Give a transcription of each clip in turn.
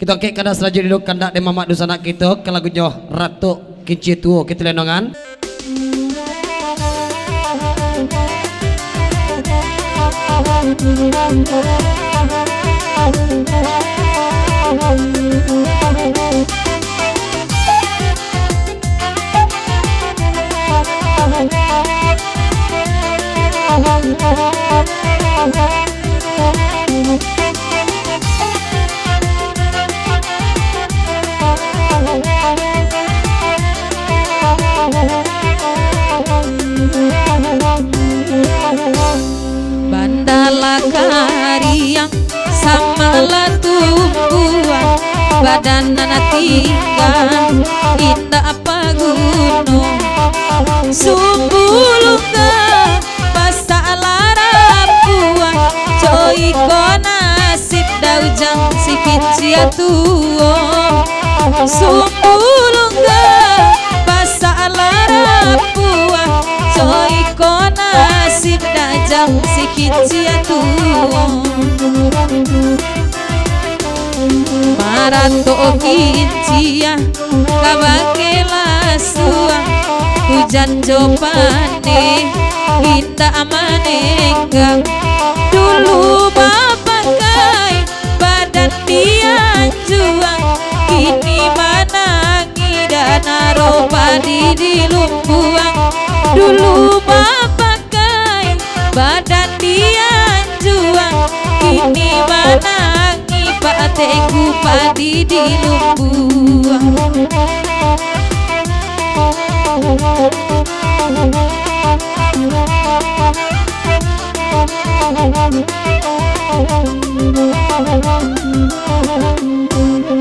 Kita kek kada selaju duduk kandak de mamak dusana kita ke lagunya Ratu Kinci Tuo kita lenongan. Bandala kariang sama tumbuhan badan anak tinggal indah apa gunung sumbulungga basa larapuan coy nasib daujang sikit cia tuo sumbulungga basa larapuan coy nasib daujang sikit cia tuo marato kincia kabakela suang hujan jopane indah manenggang dulu bapak kai badan dia juang kini manangi dan naropa di lumpuang dulu bapak kai badan dia juang kini manangi pak teku padi di lumpuang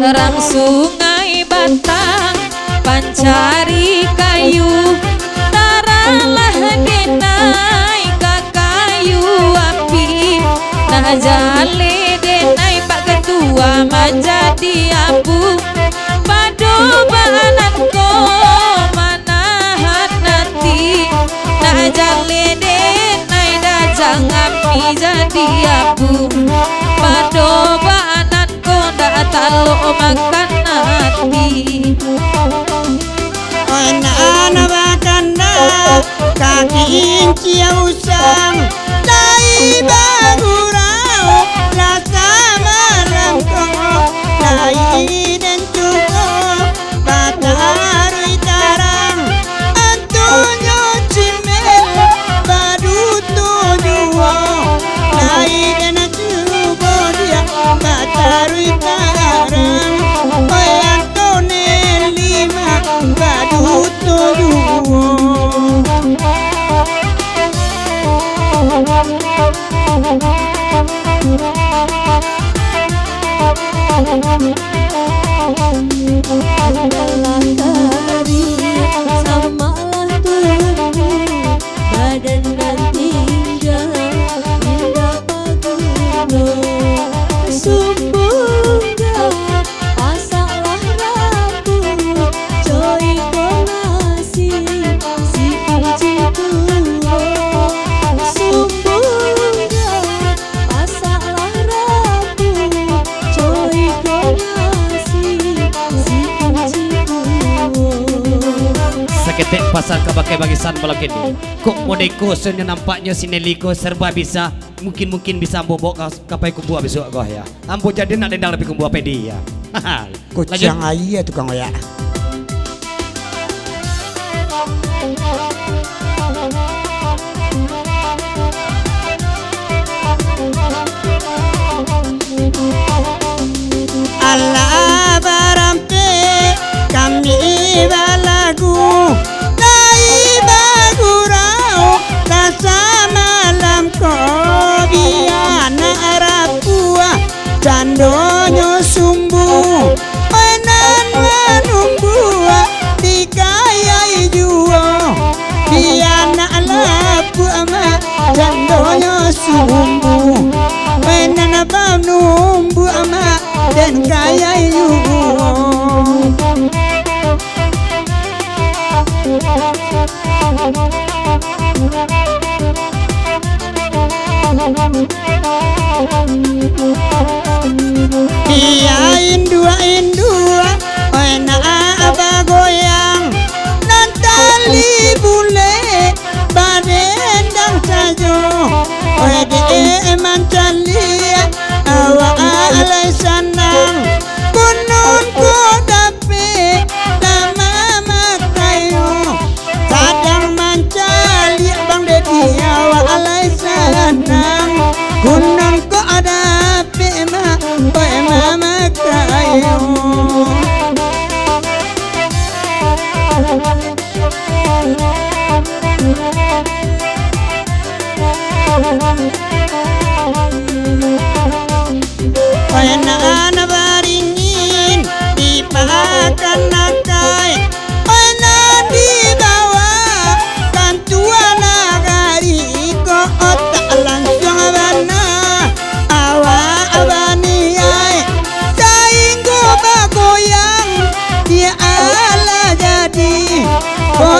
terang sungai Batang pancari kayu taralah denai ke kayu api nah jale denai pak ketua menjadi abu padu banan ko manahan nanti nah jale denai dajang api jadi abu padu banan ko dak talo makan hati anak bakanda kaki inci usang lai bagurau rasa malam kau lai dan tuko batarui tarang antonyo cimel baduto duo lai dan tuko dia batarui tarang oi antone lima baduto duo badan dan tinggal indah paguno sumbungga pasalah rapu coy konasi si kunci tuo sumbungga pasalah rapu coy konasi si kunci tuo Seketik pasal kebakai bagisan malam ini. Kok modeko senyum nampaknya sineliko serba bisa. Mungkin bisa bobok kapai kumbu besok kau ya. Ambo jadi nak dendang lebih kumbu apa dia. kucang aja tukang oyak. Allah barampe kami balagu lai bagurau rasa malam kobiana arapua candonyo sumbu enan manu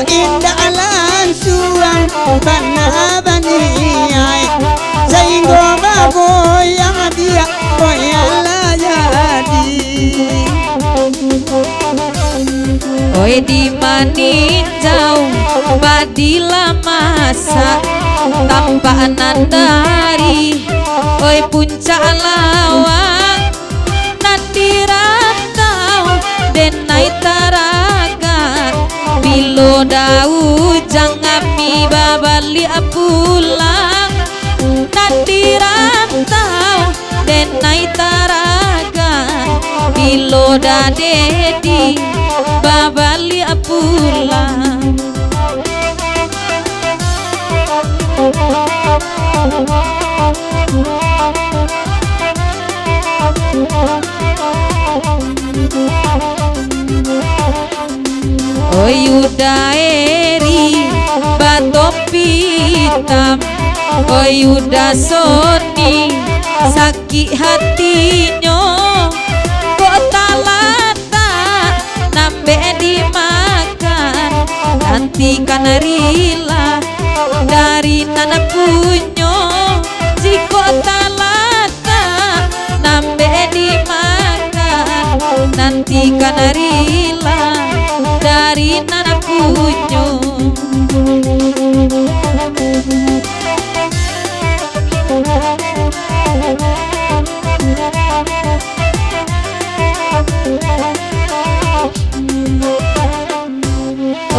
indah lansuang bana baniai sehingga bagoyang dia koyala jadi. Oi di maninjau badila masa tanpa nandari. Oi puncak lawang nanti rantau denai taragan bilo dau jangan mi babali pulang nanti rantau denai taragan bilo dadedi babali pulang. Oi udah eri batopi hitam, oi udah soni sakit hatinya kok talata nambe dimakan nanti kan rila dari nana punyo jiko talata nambe dimakan nanti kan rila dari nana punyo.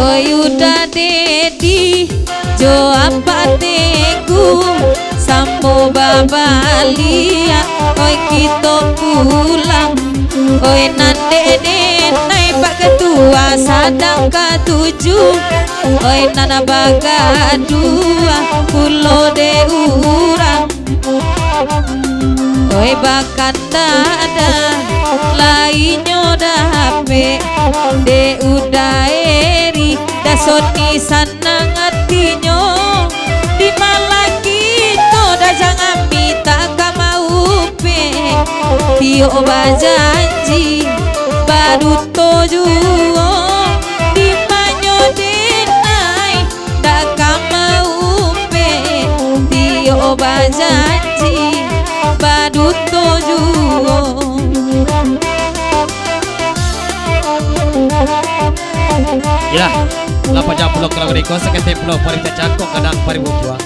Oi udah dedi jo apa tegu sambo babalia oi kita pulang oi nande nai pak ketua sadang ketujuh oi nana baga dua pulo de urang oi bakan dada lainnya dape de udah eri dasoni sanang hatinya di malaki to dah jangan minta kamau pe tio bajanji baru tojuo di manyo denai dah kamau pe tio bajanji baru tojuo. Ya, 80 kalau riko sekete pulau parita cangkok kadang paribu buah.